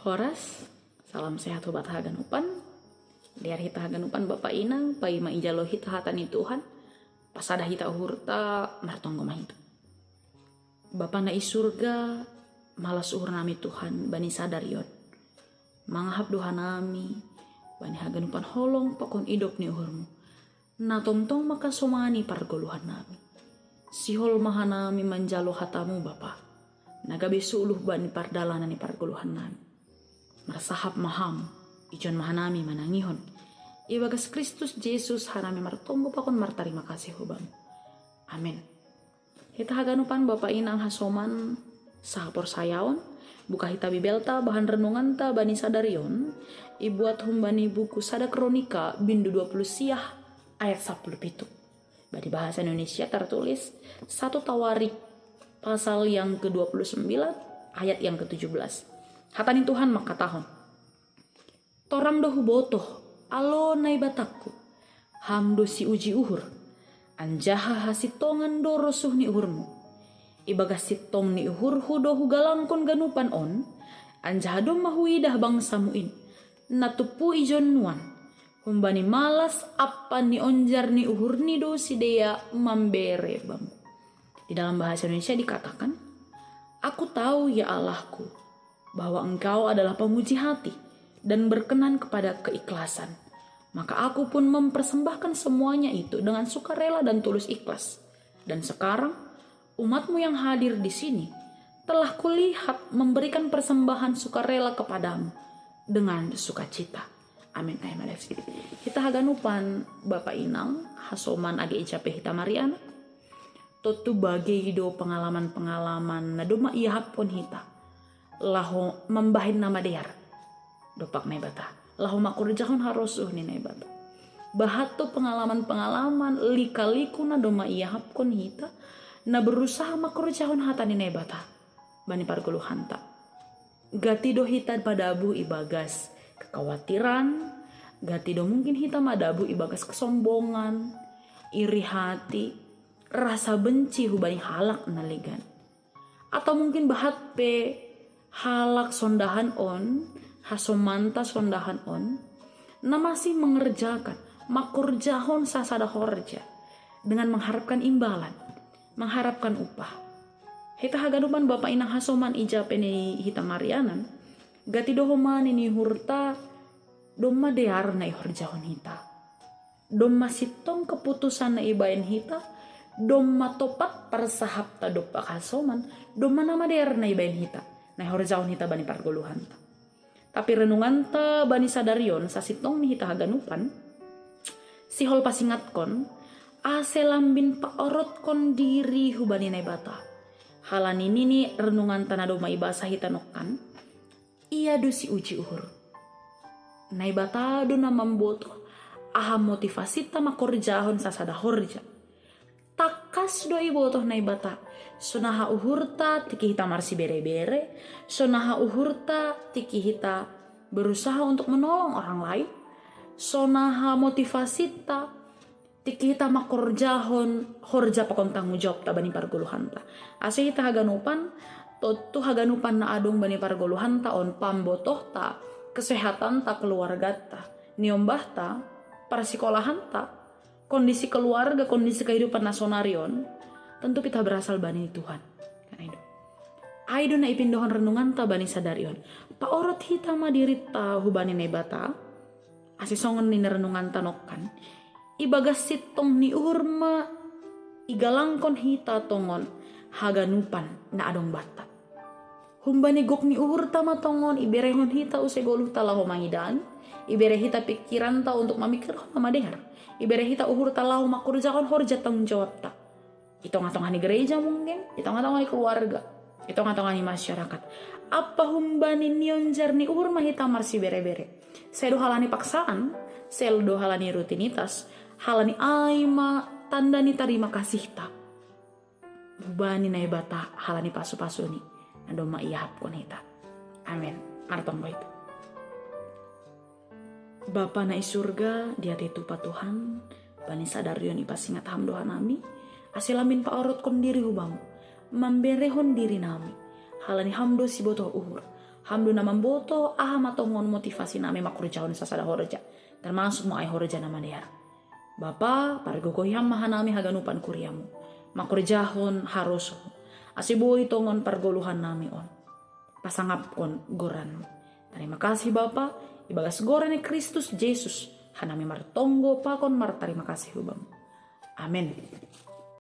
Horas, salam sehat hubat haganupan. Liar hita haganupan Bapak Inang, pai maijalo hita hatani Tuhan. Pasada hita uhurta martonggo mahitu. Bapa na isurga, malas uhur nami Tuhan, bani sadarion. Mangahap doha nami, bani haganupan holong pakon idop ni uhurmu. Na tomtong maka somani pargoluhan nami. Sihol mahanami manjalo hatamu Bapa. Nagabe suluh bani pardalanan ni pargoluhan nami. Marsahap maham, ijon mahanami manangihon. Ibagas Kristus Yesus hanami martonggo pakon martarima kasih hubam. Amin. Hita haganupan Bapak Inang hasoman sahapor sayaon. Buka hita bibelta bahan renungan ta bani sadarion. Ibuat humbani buku sada kronika bindu 20 siah ayat 10 Badi bahasa Indonesia tertulis 1 Tawarik pasal yang ke-29 ayat yang ke-17. Hatani Tuhan maka tahun. Torang dohu botoh alo nai bataku. Hamdo si uji uhur. Anjaha hasitongan do rosuh ni uhurmu. Ibagas sitong ni uhur hudohu galangkon ganupan on. Anjaha dong mahuidah bangsamuin. Natupu ijon nuan. Humbani malas apa ni onjar ni uhur ni do si dea mambere bam. Di dalam bahasa Indonesia dikatakan, aku tahu ya Allahku, bahwa engkau adalah pemuji hati dan berkenan kepada keikhlasan. Maka aku pun mempersembahkan semuanya itu dengan sukarela dan tulus ikhlas. Dan sekarang umatmu yang hadir di sini telah kulihat memberikan persembahan sukarela kepadamu dengan sukacita. Amin. Kita haganupan Bapak Inang hasoman age icape hita Mariana. Totu bagi hidup pengalaman-pengalaman naduma iya hapon hita. Laho membahin nama dear dopak naibata laho makurjahon harosuh ni naibata bahato pengalaman-pengalaman lika-liku na doma iya hapkon hita na berusaha makurjahon hata ni naibata bani pargoluhan ta gatido hita padabu ibagas kekhawatiran gatido mungkin hita madabu ibagas kesombongan iri hati rasa benci hubani halak naligan atau mungkin bahat pe halak sondahan on, hasomanta sondahan on, na masih mengerjakan makurjahon sasada horja dengan mengharapkan imbalan, mengharapkan upah. Hita haganupan Bapak Inang hasoman ijapeni hita Marianan, gati dohoman ini hurta domma dear na ihorjahon hita. Domma sitong keputusan na ibayan hita, domma topat persahap ta dopak hasoman, domma nama dear na ibayan hita. Nah horjaon hita bani pargoluhan ta. Tapi renungan ta bani sadarion sasitong ni hita haganupan. Sihol pasingatkon ase lambin paorot kon diri hubani naibata. Halan ini ni renungan ta nadoma ibasa hita nokan. Iya dosi uji uhur. Naibata do na mamboto aha motivasi ta makorjahon sasada horja. Takas do ibotoh naibata. Sonaha uhurta tiki hita marsi bere-bere. Sonaha uhurta tiki hita berusaha untuk menolong orang lain. Sonaha motivasita tiki hita makorjahon horja pakon tanggung jawab ta bani pargoluhan ta. Ase hita haganupan totu haganupan na adong bani pargoluhan ta on pambotoh ta kesehatan ta keluarga ta niombah ta parsikolahan ta kondisi keluarga kondisi kehidupan nasionarion. Tentu kita berasal bani Tuhan. Karena itu. Aido na ipindohan renungan ta bani sadarion. Paorot hita madirita hubani nebata. Asisongan ni renungan tanokan. Ibagas sitong ni urma. Igalangkon hita tongon. Haganupan na adong batat. Humbani gok ni uhur tama tongon. Iberehon hita usegoluh talahu mangidan. Ibere hita pikiran ta untuk mamikir mamadehar. Ibere hita uhur talahu makurjakan horja tanggung jawab ta. Itong-atong ni gereja mungkin, itong-atong ni keluarga, itong-atong ni masyarakat. Apa humbani nionjar ni uhur mahita marsi bere-bere. Sedo halani paksaan, sedo halani rutinitas, halani aima tanda ni tarima kasih ta. Hubani na ibata halani pasu-pasu ni, nadoma iyahap kon hita. Amin. Artong itu. Bapa na isurga, dia titupa Tuhan, bani sadarion ipasingat hamdoha nami, asilamin paorot kon diri hubam, mamberehon diri nami, halani hamdo si botoh uhur, Hamdu na mamboto aha matongon motivasi nami makurjaon sasada horja. Termasuk mo ay horja nama dia. Bapa pargogoyam mahanami haganupan kuriamu. Makurjahon harus. Asibuhi tongon pargoluhan nami on. Pasangap kon goranmu. Terima kasih Bapa. Ibagas gorane Kristus Yesus. Hanami martonggo pakon terima kasih hubam. Amin.